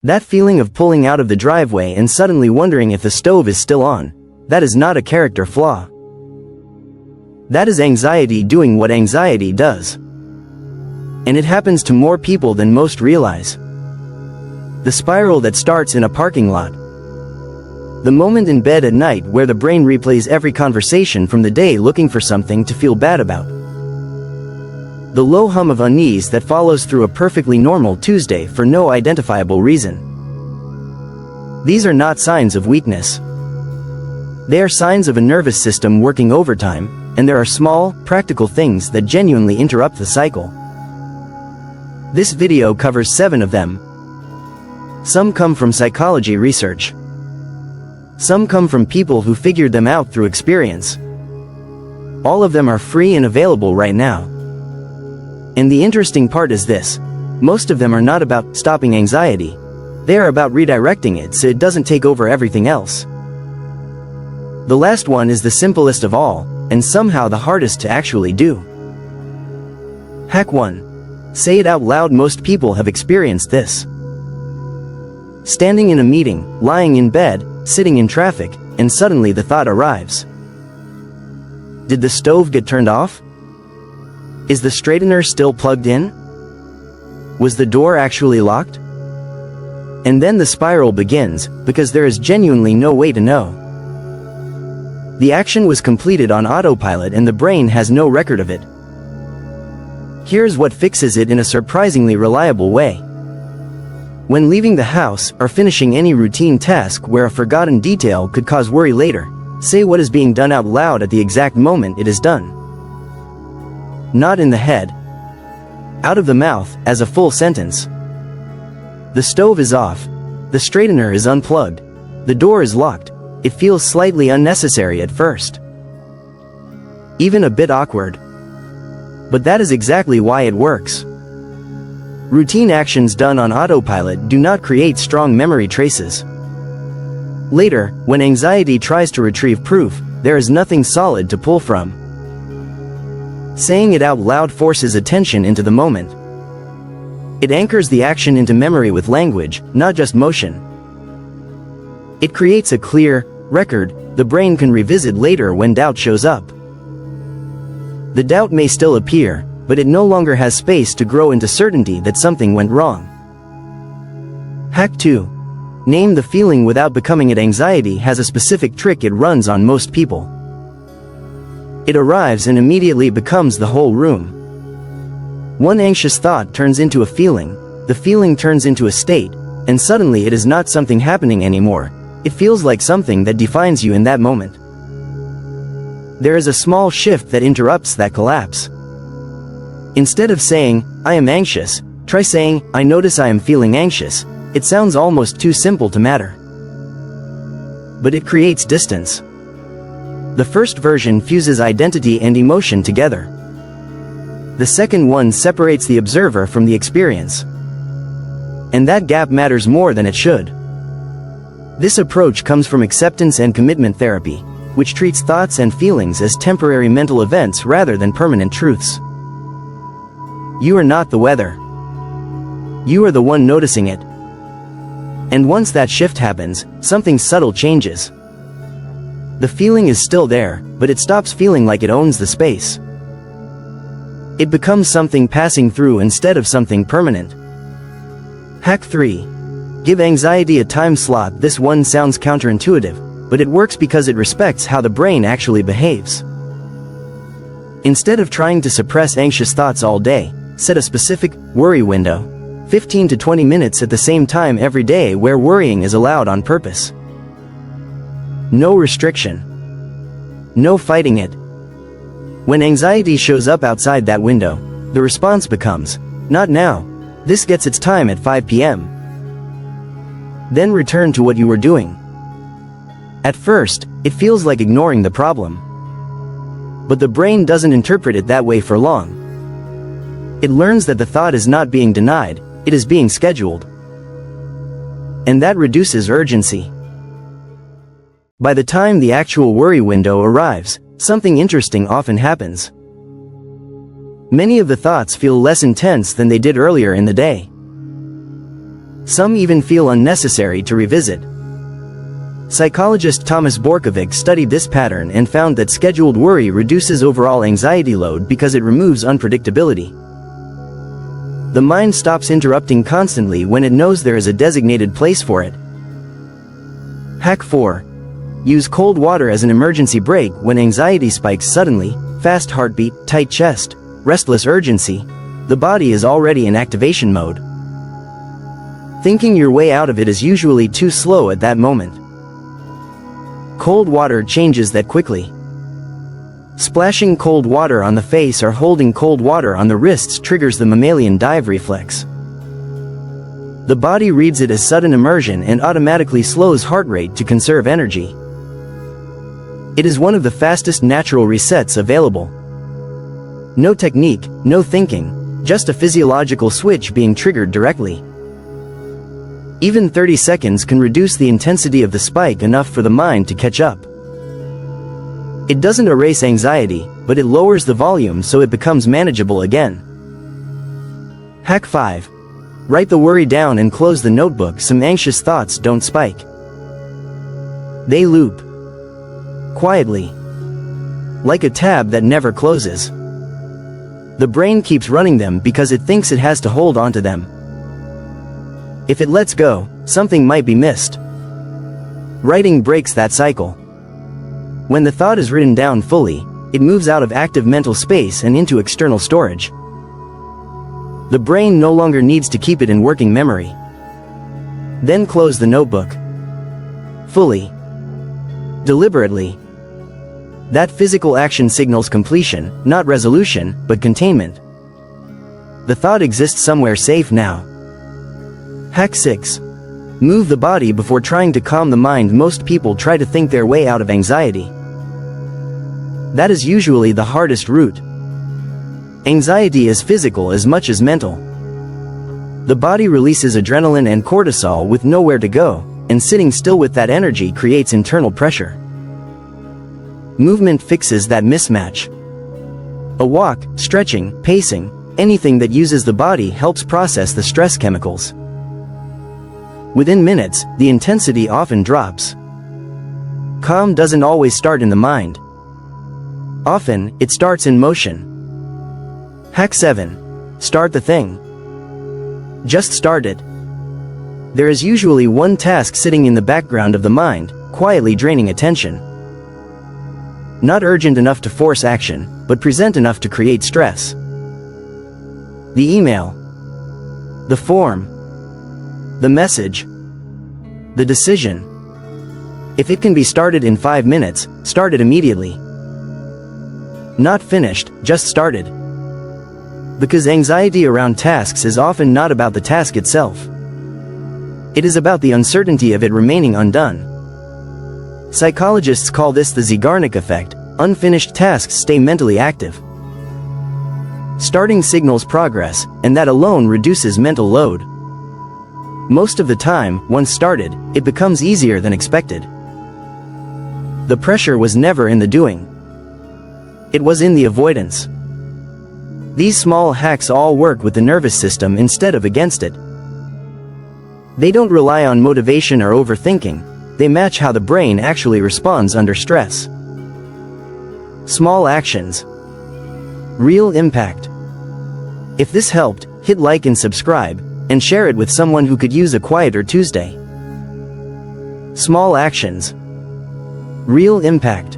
That feeling of pulling out of the driveway and suddenly wondering if the stove is still on, that is not a character flaw. That is anxiety doing what anxiety does. And it happens to more people than most realize. The spiral that starts in a parking lot. The moment in bed at night where the brain replays every conversation from the day looking for something to feel bad about. The low hum of unease that follows through a perfectly normal Tuesday for no identifiable reason. These are not signs of weakness. They are signs of a nervous system working overtime, and there are small, practical things that genuinely interrupt the cycle. This video covers 7 of them. Some come from psychology research. Some come from people who figured them out through experience. All of them are free and available right now. And the interesting part is this: most of them are not about stopping anxiety. They are about redirecting it so it doesn't take over everything else. The last one is the simplest of all, and somehow the hardest to actually do. Hack 1. Say it out loud. Most people have experienced this. Standing in a meeting, lying in bed, sitting in traffic, and suddenly the thought arrives. Did the stove get turned off? Is the straightener still plugged in? Was the door actually locked? And then the spiral begins, because there is genuinely no way to know. The action was completed on autopilot and the brain has no record of it. Here's what fixes it in a surprisingly reliable way. When leaving the house or finishing any routine task where a forgotten detail could cause worry later, say what is being done out loud at the exact moment it is done. Not in the head. Out of the mouth, as a full sentence. The stove is off. The straightener is unplugged. The door is locked. It feels slightly unnecessary at first. Even a bit awkward. But that is exactly why it works. Routine actions done on autopilot do not create strong memory traces. Later, when anxiety tries to retrieve proof, there is nothing solid to pull from. Saying it out loud forces attention into the moment. It anchors the action into memory with language, not just motion. It creates a clear record the brain can revisit later when doubt shows up. The doubt may still appear, but it no longer has space to grow into certainty that something went wrong. Hack 2. Name the feeling without becoming it. Anxiety has a specific trick it runs on most people. It arrives and immediately becomes the whole room. One anxious thought turns into a feeling, the feeling turns into a state, and suddenly it is not something happening anymore. It feels like something that defines you in that moment. There is a small shift that interrupts that collapse. Instead of saying, "I am anxious," try saying, "I notice I am feeling anxious." It sounds almost too simple to matter. But it creates distance. The first version fuses identity and emotion together. The second one separates the observer from the experience. And that gap matters more than it should. This approach comes from acceptance and commitment therapy, which treats thoughts and feelings as temporary mental events rather than permanent truths. You are not the weather. You are the one noticing it. And once that shift happens, something subtle changes. The feeling is still there, but it stops feeling like it owns the space. It becomes something passing through instead of something permanent. Hack 3. Give anxiety a time slot. This one sounds counterintuitive, but it works because it respects how the brain actually behaves. Instead of trying to suppress anxious thoughts all day, set a specific worry window, 15 to 20 minutes at the same time every day where worrying is allowed on purpose. No restriction. No fighting it. When anxiety shows up outside that window, the response becomes, "Not now. This gets its time at 5 p.m. Then return to what you were doing. At first, it feels like ignoring the problem. But the brain doesn't interpret it that way for long. It learns that the thought is not being denied, it is being scheduled. And that reduces urgency. By the time the actual worry window arrives, something interesting often happens. Many of the thoughts feel less intense than they did earlier in the day. Some even feel unnecessary to revisit. Psychologist Thomas Borkovic studied this pattern and found that scheduled worry reduces overall anxiety load because it removes unpredictability. The mind stops interrupting constantly when it knows there is a designated place for it. Hack 4. Use cold water as an emergency brake when anxiety spikes suddenly, fast heartbeat, tight chest, restless urgency. The body is already in activation mode. Thinking your way out of it is usually too slow at that moment. Cold water changes that quickly. Splashing cold water on the face or holding cold water on the wrists triggers the mammalian dive reflex. The body reads it as sudden immersion and automatically slows heart rate to conserve energy. It is one of the fastest natural resets available. No technique, no thinking, just a physiological switch being triggered directly. Even 30 seconds can reduce the intensity of the spike enough for the mind to catch up. It doesn't erase anxiety, but it lowers the volume so it becomes manageable again. Hack 5. Write the worry down and close the notebook. Some anxious thoughts don't spike. They loop. Quietly. Like a tab that never closes. The brain keeps running them because it thinks it has to hold onto them. If it lets go, something might be missed. Writing breaks that cycle. When the thought is written down fully, it moves out of active mental space and into external storage. The brain no longer needs to keep it in working memory. Then close the notebook. Fully. Deliberately. That physical action signals completion, not resolution, but containment. The thought exists somewhere safe now. Hack 6. Move the body before trying to calm the mind. Most people try to think their way out of anxiety. That is usually the hardest route. Anxiety is physical as much as mental. The body releases adrenaline and cortisol with nowhere to go, and sitting still with that energy creates internal pressure. Movement fixes that mismatch. A walk, stretching, pacing, anything that uses the body helps process the stress chemicals. Within minutes, the intensity often drops. Calm doesn't always start in the mind. Often, it starts in motion. Hack 7. Start the thing. Just start it. There is usually one task sitting in the background of the mind, quietly draining attention. Not urgent enough to force action, but present enough to create stress. The email. The form. The message. The decision. If it can be started in 5 minutes, start it immediately. Not finished, just started. Because anxiety around tasks is often not about the task itself. It is about the uncertainty of it remaining undone. Psychologists call this the Zeigarnik effect. Unfinished tasks stay mentally active. Starting signals progress, and that alone reduces mental load. Most of the time, once started, it becomes easier than expected. The pressure was never in the doing. It was in the avoidance. These small hacks all work with the nervous system instead of against it. They don't rely on motivation or overthinking, they match how the brain actually responds under stress. Small actions. Real impact. If this helped, hit like and subscribe, and share it with someone who could use a quieter Tuesday. Small actions. Real impact.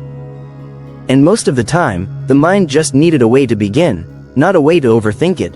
And most of the time, the mind just needed a way to begin, not a way to overthink it.